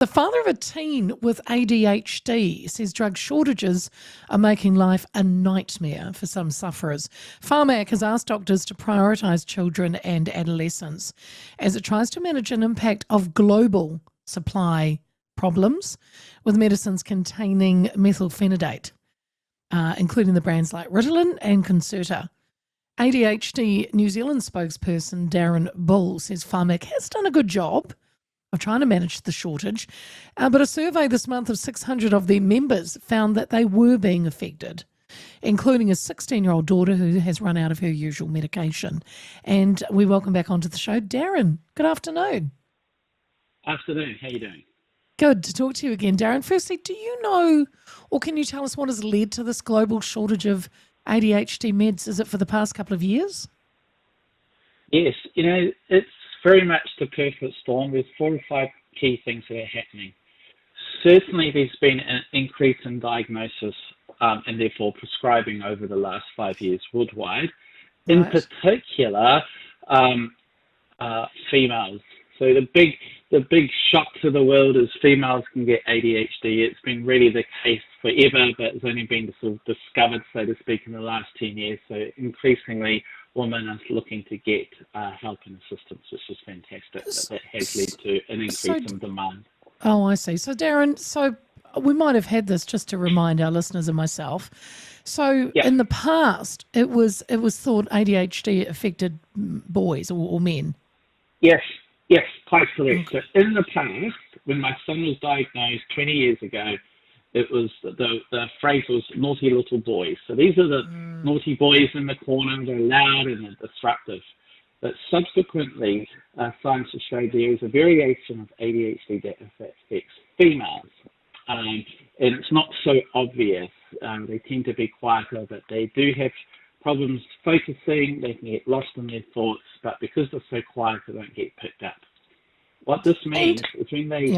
The father of a teen with ADHD says drug shortages are making life a nightmare for some sufferers. Pharmac has asked doctors to prioritise children and adolescents as it tries to manage an impact of global supply problems with medicines containing methylphenidate, including the brands like Ritalin and Concerta. ADHD New Zealand spokesperson Darrin says Pharmac has done a good job of trying to manage the shortage, but a survey this month of 600 of their members found that they were being affected, including a 16-year-old daughter who has run out of her usual medication. And we welcome back onto the show Darrin. Good afternoon. Afternoon. How you doing? Good to talk to you again, Darrin. Firstly, do you know, or can you tell us what has led to this global shortage of ADHD meds? Is it for the past couple of years? Yes, it's very much the perfect storm. There's 4 or 5 key things that are happening. Certainly, there's been an increase in diagnosis and therefore prescribing over the last 5 years worldwide. Right. In particular, females. So the big shock to the world is females can get ADHD. It's been really the case forever, but it's only been sort of discovered, so to speak, in the last 10 years. So increasingly, women are looking to get help and assistance, which is fantastic. But that has led to an increase in demand. Oh, I see. So, Darrin, we might have had this just to remind our listeners and myself. So, in the past, it was thought ADHD affected boys or men. Yes, quite correct. Okay. So, in the past, when my son was diagnosed 20 years ago, it was the phrase was naughty little boys. So these are the naughty boys in the corner. They're loud and they're disruptive. But subsequently, science has showed there is a variation of ADHD that affects females. And it's not so obvious. They tend to be quieter, but they do have problems focusing. They can get lost in their thoughts, but because they're so quiet, they don't get picked up. What this means is when they...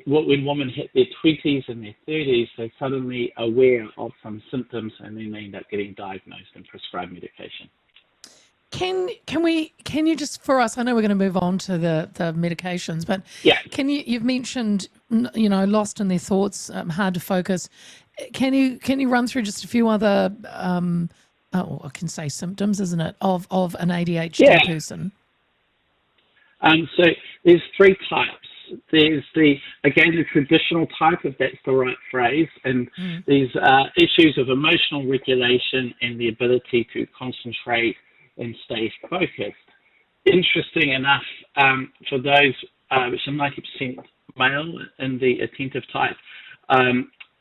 when women hit their 20s and their 30s, they're suddenly aware of some symptoms and then they end up getting diagnosed and prescribed medication. Can you just, for us, I know we're going to move on to the medications, but you've mentioned, lost in their thoughts, hard to focus. Can you run through just a few other, I can say symptoms, isn't it, of an ADHD person? So there's 3 types. There's the traditional type, if that's the right phrase, and these issues of emotional regulation and the ability to concentrate and stay focused. Interesting enough, for those which are 90% male in the attentive type,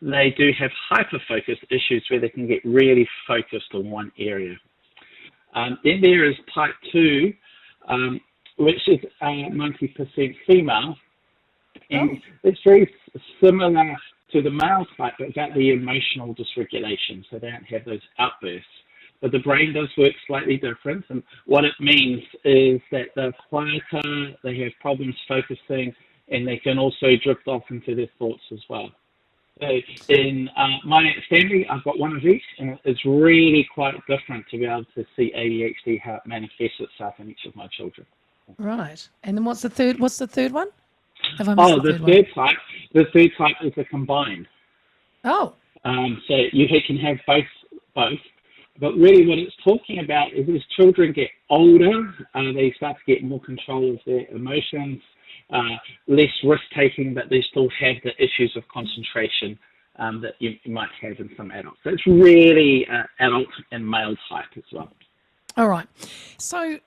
they do have hyper-focus issues where they can get really focused on one area. Then there is type 2, which is 90% female. And it's very similar to the male type, but about the emotional dysregulation. So they don't have those outbursts. But the brain does work slightly different. And what it means is that they're quieter, they have problems focusing, and they can also drift off into their thoughts as well. So in my family, I've got one of each, and it's really quite different to be able to see ADHD, how it manifests itself in each of my children. Right. And then what's the third one? The third type is a combined. Oh. So you can have both. But really what it's talking about is as children get older, they start to get more control of their emotions, less risk-taking, but they still have the issues of concentration that you might have in some adults. So it's really adult and male type as well. All right. So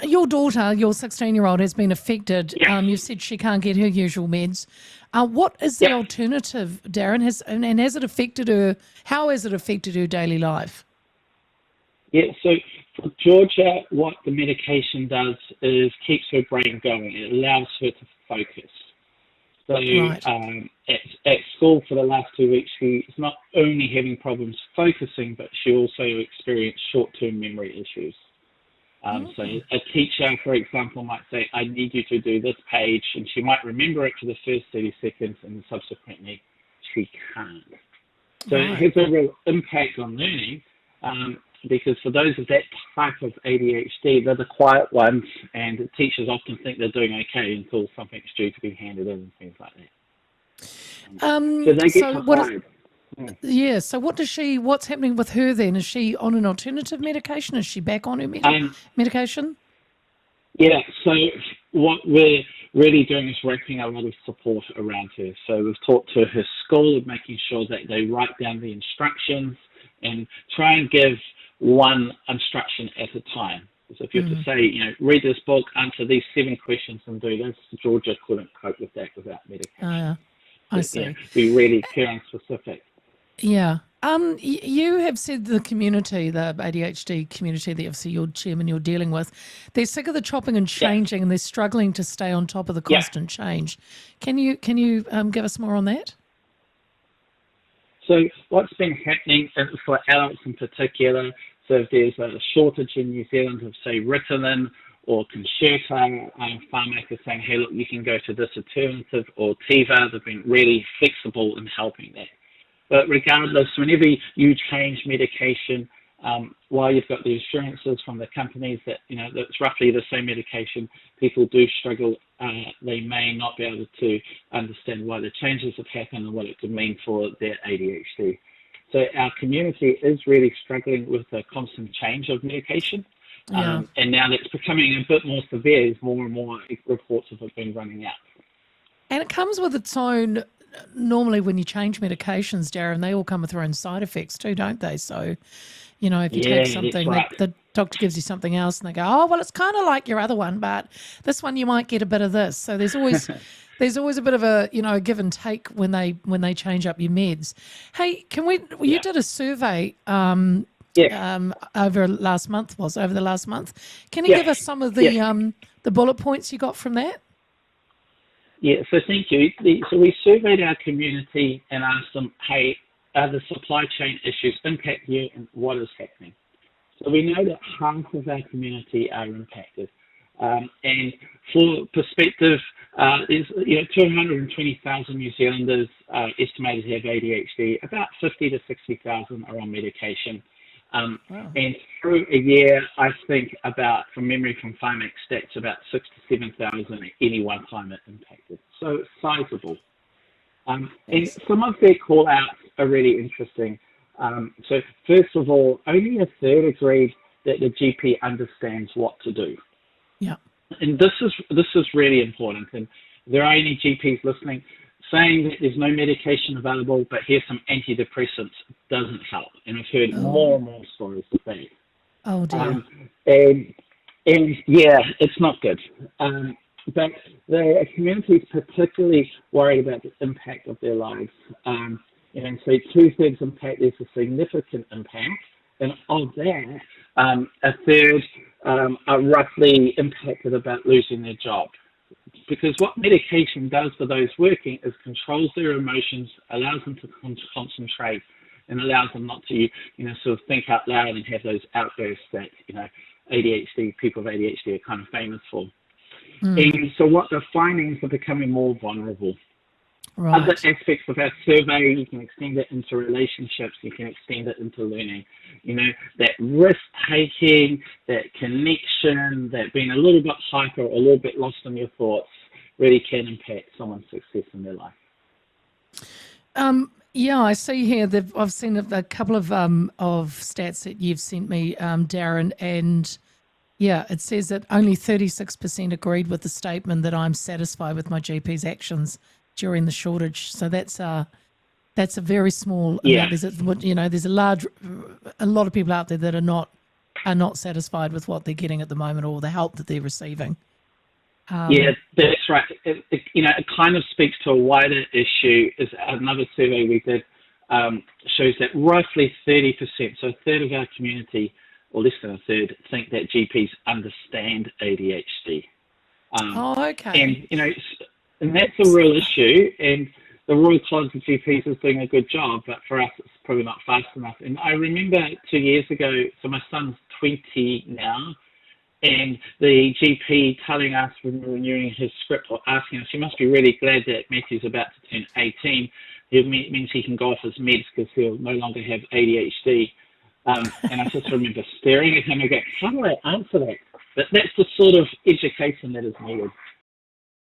your daughter, your 16-year-old, has been affected. You said she can't get her usual meds. What is the alternative, Darrin? Has it affected her? How has it affected her daily life? Yeah, so for Georgia, what the medication does is keeps her brain going. It allows her to focus. So at school for the last 2 weeks, she's not only having problems focusing, but she also experienced short-term memory issues. So a teacher, for example, might say, I need you to do this page, and she might remember it for the first 30 seconds, and subsequently she can't. So it has a real impact on learning. because for those of that type of ADHD, they're the quiet ones, and teachers often think they're doing okay until something's due to be handed in and things like that. So they get to hide. Yeah. So what's happening with her then? Is she on an alternative medication? Is she back on her medication? Yeah, so what we're really doing is wrapping a lot of support around her. So we've talked to her school of making sure that they write down the instructions and try and give one instruction at a time. So if you have to say, read this book, answer these 7 questions and do this, Georgia couldn't cope with that without medication. I see. Be really parent specific. Yeah. You have said the community, the ADHD community that obviously you're chairman, you're dealing with, they're sick of the chopping and changing and they're struggling to stay on top of the constant change. Can you give us more on that? So what's been happening for adults in particular, so if there's a shortage in New Zealand of, say, Ritalin or Concerta, pharmacists saying, hey, look, you can go to this alternative, or Tiva, they've been really flexible in helping that. But regardless, whenever you change medication, while you've got the assurances from the companies that, that's roughly the same medication, people do struggle. They may not be able to understand why the changes have happened and what it could mean for their ADHD. So our community is really struggling with the constant change of medication. And now that's becoming a bit more severe as more and more reports have been running out. And it comes with its own, normally when you change medications, Darrin, they all come with their own side effects too, don't they? So, if you take something, the doctor gives you something else and they go, oh, well, it's kind of like your other one, but this one you might get a bit of this. So there's always a bit of a, a give and take when they change up your meds. Hey, you did a survey over the last month. Can you give us some of the bullet points you got from that? Yeah, so thank you. So we surveyed our community and asked them, hey, are the supply chain issues impact you and what is happening? So we know that half of our community are impacted. And for perspective, there's 220,000 New Zealanders estimated to have ADHD. About 50 to 60,000 are on medication. And through a year, I think from memory from Pharmac stats, about 6 to 7,000 at any one time are impacted. So it's sizable. And some of their call-outs are really interesting. So first of all, only a third agreed that the GP understands what to do. Yeah. And this is really important. And there are any GPs listening saying that there's no medication available, but here's some antidepressants doesn't help. And I've heard more and more stories of that. Oh, dear. And yeah, it's not good. But the community is particularly worried about the impact of their lives. And so 2/3 impact, there's a significant impact. And of that, a third are roughly impacted about losing their job. Because what medication does for those working is controls their emotions, allows them to concentrate, and allows them not to, sort of think out loud and have those outbursts that, people with ADHD are kind of famous for. And so what the findings are becoming more vulnerable. Right. Other aspects of our survey, you can extend it into relationships, you can extend it into learning. That risk-taking, that connection, that being a little bit hyper or a little bit lost in your thoughts really can impact someone's success in their life. I see here that I've seen a couple of stats that you've sent me, Darrin, and it says that only 36% agreed with the statement that I'm satisfied with my GP's actions during the shortage. So that's a very small amount. There's a lot of people out there that are not satisfied with what they're getting at the moment or the help that they're receiving. That's right. It kind of speaks to a wider issue. Is another survey we did shows that roughly 30%, so a third of our community, or less than a third, think that GPs understand ADHD. Okay. And that's a real issue. And the Royal College of GPs is doing a good job, but for us, it's probably not fast enough. And I remember 2 years ago, so my son's 20 now, and the GP telling us when we were renewing his script or asking us, you must be really glad that Matthew's about to turn 18. It means he can go off his meds because he'll no longer have ADHD. And I just remember staring at him and going, how do I answer that? But that's the sort of education that is needed.